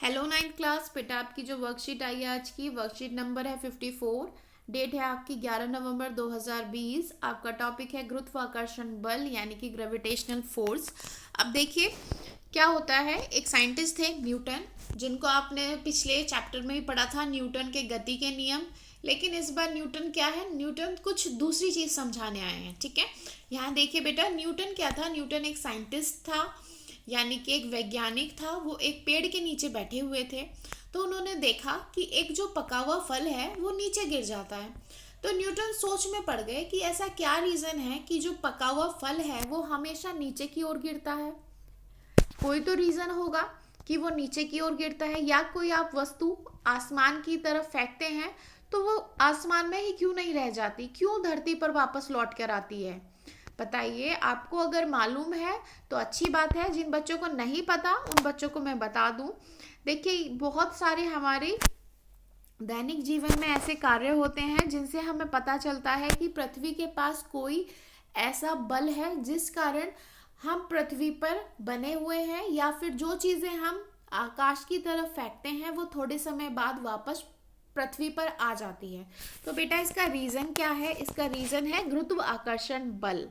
Hello ninth class बेटा, आपकी जो वर्कशीट आई है आज की वर्कशीट नंबर है 54। डेट है आपकी 11 नवंबर 2020। आपका टॉपिक है गुरुत्वाकर्षण बल यानी कि ग्रेविटेशनल फोर्स। अब देखिए क्या होता है। एक साइंटिस्ट थे न्यूटन, जिनको आपने पिछले चैप्टर में भी पढ़ा था, न्यूटन के गति के नियम। लेकिन इस बार न्यूटन क्या है, न्यूटन कुछ दूसरी चीज समझाने आए हैं। ठीक है, यहाँ देखिए बेटा, न्यूटन क्या था। न्यूटन एक साइंटिस्ट था, यानी कि एक वैज्ञानिक था। वो एक पेड़ के नीचे बैठे हुए थे, तो उन्होंने देखा कि एक जो पका हुआ फल है वो नीचे गिर जाता है। तो न्यूटन सोच में पड़ गए कि ऐसा क्या रीजन है कि जो पका हुआ फल है वो हमेशा नीचे की ओर गिरता है। कोई तो रीजन होगा कि वो नीचे की ओर गिरता है, या कोई आप वस्तु आसमान की तरफ फेंकते हैं तो वो आसमान में ही क्यों नहीं रह जाती, क्यों धरती पर वापस लौट कर आती है। बताइए, आपको अगर मालूम है तो अच्छी बात है। जिन बच्चों को नहीं पता उन बच्चों को मैं बता दूं। देखिए, बहुत सारे हमारे दैनिक जीवन में ऐसे कार्य होते हैं जिनसे हमें पता चलता है कि पृथ्वी के पास कोई ऐसा बल है जिस कारण हम पृथ्वी पर बने हुए हैं, या फिर जो चीजें हम आकाश की तरफ फेंकते हैं वो थोड़े समय बाद वापस पृथ्वी पर आ जाती है। तो बेटा, इसका रीजन क्या है? इसका रीजन है गुरुत्वाकर्षण बल।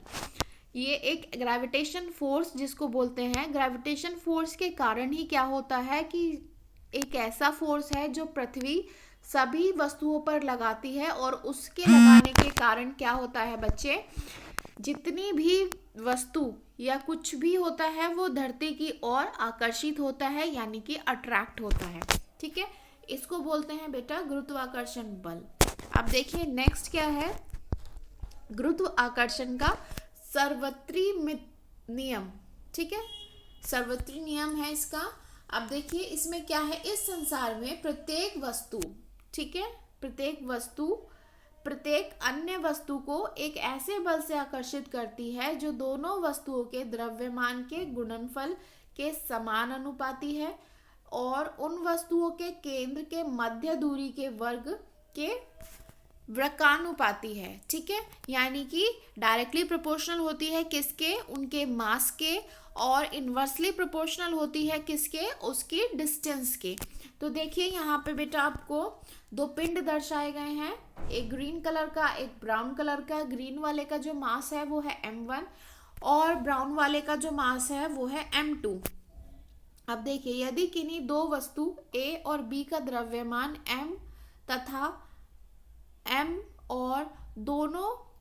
ये एक ग्रेविटेशन फोर्स जिसको बोलते हैं। ग्रेविटेशन फोर्स के कारण ही क्या होता है कि एक ऐसा फोर्स है जो पृथ्वी सभी वस्तुओं पर लगाती है, और उसके लगाने के कारण क्या होता है बच्चे, जितनी भी वस्तु या कुछ भी होता है वो धरती की ओर आकर्षित होता है, यानी कि अट्रैक्ट होता है। ठीक है, इसको बोलते हैं बेटा गुरुत्वाकर्षण बल। अब देखिए नेक्स्ट क्या है, गुरुत्वाकर्षण का सर्वत्री नियम। ठीक है, सर्वत्री नियम है इसका। अब देखिए इसमें क्या है, इस संसार में प्रत्येक वस्तु, ठीक है, प्रत्येक वस्तु प्रत्येक अन्य वस्तु को एक ऐसे बल से आकर्षित करती है जो दोनों वस्तुओं के द्रव्यमान के गुणनफल के समान अनुपाती है, और उन वस्तुओं के केंद्र के मध्य दूरी के वर्ग के वृक्कानुपाती है। ठीक है, यानी कि डायरेक्टली प्रोपोर्शनल होती है किसके, उनके मास के, और इनवर्सली प्रोपोर्शनल होती है किसके, उसकी डिस्टेंस के। तो देखिए यहाँ पे बेटा आपको दो पिंड दर्शाए गए हैं, एक ग्रीन कलर का, एक ब्राउन कलर का। ग्रीन वाले का जो मास है वो है m1, और ब्राउन वाले का जो मास है वो है m2। अब देखिए, यदि किन्हीं दो वस्तु A और B का द्रव्यमान m तथा m, और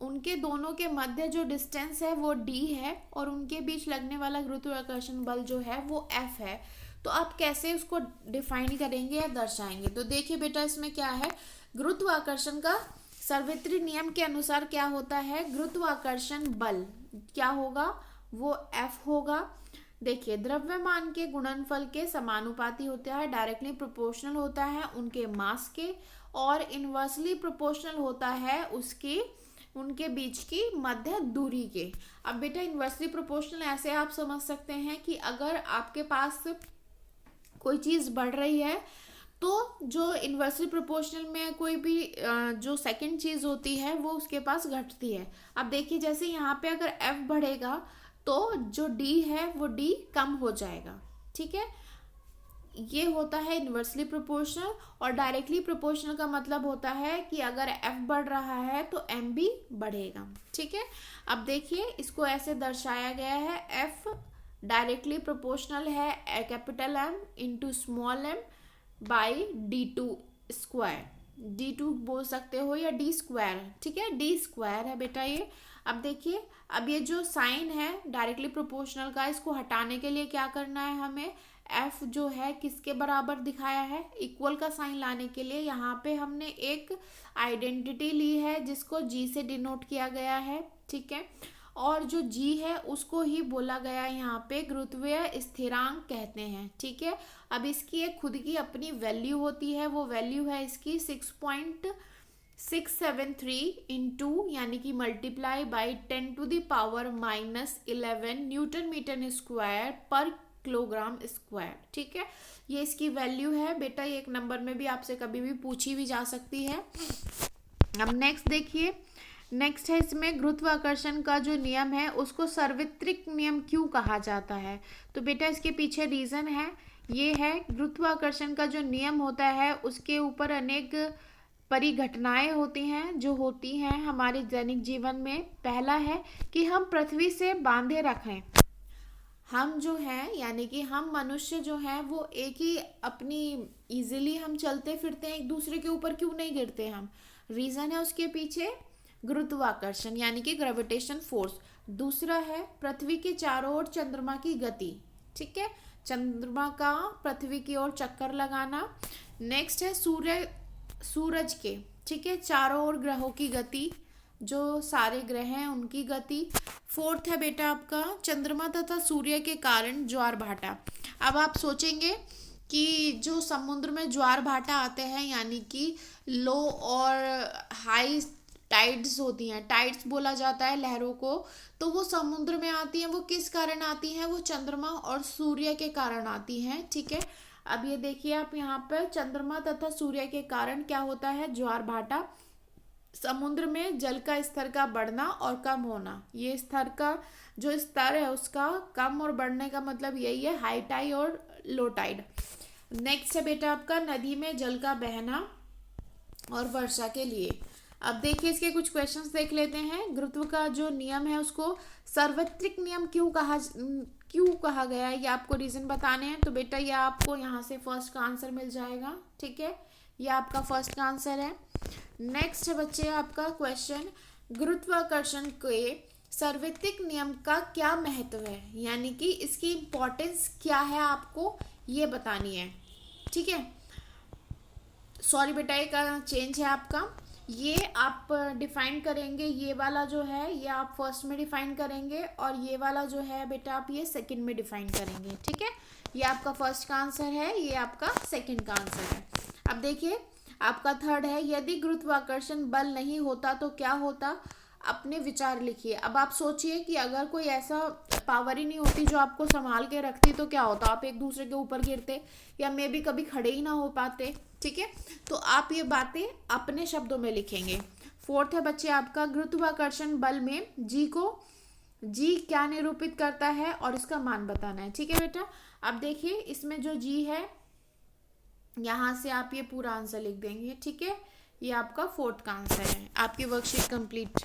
उनके दोनों के मध्य जो डिस्टेंस है वो d है, और उनके बीच लगने वाला गुरुत्वाकर्षण बल जो है वो F है, तो आप कैसे उसको डिफाइन करेंगे या दर्शाएंगे। तो देखिए बेटा, इसमें क्या है, गुरुत्वाकर्षण का सर्वत्री नियम के अनुसार क्या होता है, गुरुत्वाकर्षण बल क्या होगा, वो F होगा। देखिए, द्रव्यमान के गुणनफल के समानुपाती होता है, डायरेक्टली प्रोपोर्शनल होता है उनके मास के, और इनवर्सली प्रोपोर्शनल होता है उनके बीच की मध्य दूरी के। अब बेटा, इनवर्सली प्रोपोर्शनल ऐसे आप समझ सकते हैं कि अगर आपके पास कोई चीज बढ़ रही है तो जो इनवर्सली प्रोपोर्शनल में कोई भी जो सेकंड चीज होती है वो उसके पास घटती है। अब देखिए, जैसे यहाँ पे अगर F बढ़ेगा तो जो D है वो D कम हो जाएगा। ठीक है, ये होता है इनवर्सली प्रोपोर्शनल। और डायरेक्टली प्रोपोर्शनल का मतलब होता है कि अगर F बढ़ रहा है तो M भी बढ़ेगा। ठीक है, अब देखिए इसको ऐसे दर्शाया गया है, F डायरेक्टली प्रोपोर्शनल है capital M into small m by D2 square. D2 बोल सकते हो या D स्क्वायर। ठीक है, D स्क्वायर है बेटा ये। अब देखिए, अब ये जो साइन है डायरेक्टली प्रोपोर्शनल का, इसको हटाने के लिए क्या करना है हमें, F जो है किसके बराबर दिखाया है, इक्वल का साइन लाने के लिए यहाँ पे हमने एक आइडेंटिटी ली है जिसको G से डिनोट किया गया है। ठीक है, और जो G है उसको ही बोला गया है यहाँ पे गुरुत्वीय स्थिरांक कहते हैं। ठीक है, अब इसकी एक खुद की अपनी वैल्यू होती है, वो वैल्यू है इसकी 6.673 इंटू यानी कि multiply by 10⁻⁻11 newton meter square पर किलोग्राम स्क्वायर। ठीक है, ये इसकी वैल्यू है बेटा। ये एक नंबर में भी आपसे कभी भी पूछी भी जा सकती है। अब नेक्स्ट देखिए, नेक्स्ट है इसमें गुरुत्वाकर्षण का जो नियम है उसको सार्वत्रिक नियम क्यों कहा जाता है। तो बेटा इसके पीछे रीज़न है, ये है गुरुत्वाकर्षण का जो नियम होता है उसके ऊपर अनेक परिघटनाएं होती हैं जो होती हैं हमारे दैनिक जीवन में। पहला है कि हम पृथ्वी से बांधे रखें, हम जो हैं यानी कि हम मनुष्य जो हैं वो एक ही अपनी इजीली हम चलते फिरते हैं, एक दूसरे के ऊपर क्यों नहीं गिरते हम। रीज़न है उसके पीछे गुरुत्वाकर्षण यानी कि ग्रेविटेशन फोर्स। दूसरा है पृथ्वी के चारों ओर चंद्रमा की गति, ठीक है, चंद्रमा का पृथ्वी की ओर चक्कर लगाना। नेक्स्ट है सूरज के, ठीक है, चारों ओर ग्रहों की गति, जो सारे ग्रह हैं उनकी गति। फोर्थ है बेटा आपका चंद्रमा तथा सूर्य के कारण ज्वार भाटा। अब आप सोचेंगे कि जो समुद्र में ज्वार भाटा आते हैं यानी कि लो और हाई टाइड्स होती हैं, टाइड्स बोला जाता है लहरों को, तो वो समुद्र में आती हैं। वो किस कारण आती हैं, वो चंद्रमा और सूर्य के कारण आती हैं, ठीक है। अब ये देखिए आप यहाँ पर चंद्रमा तथा सूर्य के कारण क्या होता है, ज्वार भाटा। समुद्र में जल का स्तर का बढ़ना और कम होना, ये स्तर का जो स्तर है उसका कम और बढ़ने का मतलब यही है, हाई टाइड और लो टाइड। नेक्स्ट है बेटा आपका नदी में जल का बहना और वर्षा के लिए। अब देखिए इसके कुछ क्वेश्चंस देख लेते हैं। गुरुत्व का जो नियम है उसको सार्वत्रिक नियम क्यों कहा गया है, ये आपको रीजन बताने हैं। तो बेटा ये आपको यहाँ से फर्स्ट का आंसर मिल जाएगा, ठीक है, ये आपका फर्स्ट का आंसर है। नेक्स्ट है बच्चे आपका क्वेश्चन, गुरुत्वाकर्षण के सार्वत्रिक नियम का क्या महत्व है, यानी कि इसकी इम्पोर्टेंस क्या है आपको ये बतानी है, ठीक है। सॉरी बेटा एक चेंज है आपका, ये आप डिफाइन करेंगे, ये वाला जो है ये आप फर्स्ट में डिफाइन करेंगे और ये वाला जो है बेटा आप ये सेकंड में डिफाइन करेंगे, ठीक है। ये आपका फर्स्ट का आंसर है, ये आपका सेकंड का आंसर है। अब देखिए आपका थर्ड है, यदि गुरुत्वाकर्षण बल नहीं होता तो क्या होता, अपने विचार लिखिए। अब आप सोचिए कि अगर कोई ऐसा पावर ही नहीं होती जो आपको संभाल के रखती तो क्या होता, आप एक दूसरे के ऊपर गिरते या मे भी कभी खड़े ही ना हो पाते, ठीक है। तो आप ये बातें अपने शब्दों में लिखेंगे। फोर्थ है बच्चे आपका गुरुत्वाकर्षण बल में जी क्या निरूपित करता है और इसका मान बताना है, ठीक है बेटा। अब देखिए इसमें जो जी है यहाँ से आप ये पूरा आंसर लिख देंगे, ठीक है। ये आपका फोर्थ का आंसर है। आपकी वर्कशीट कंप्लीट।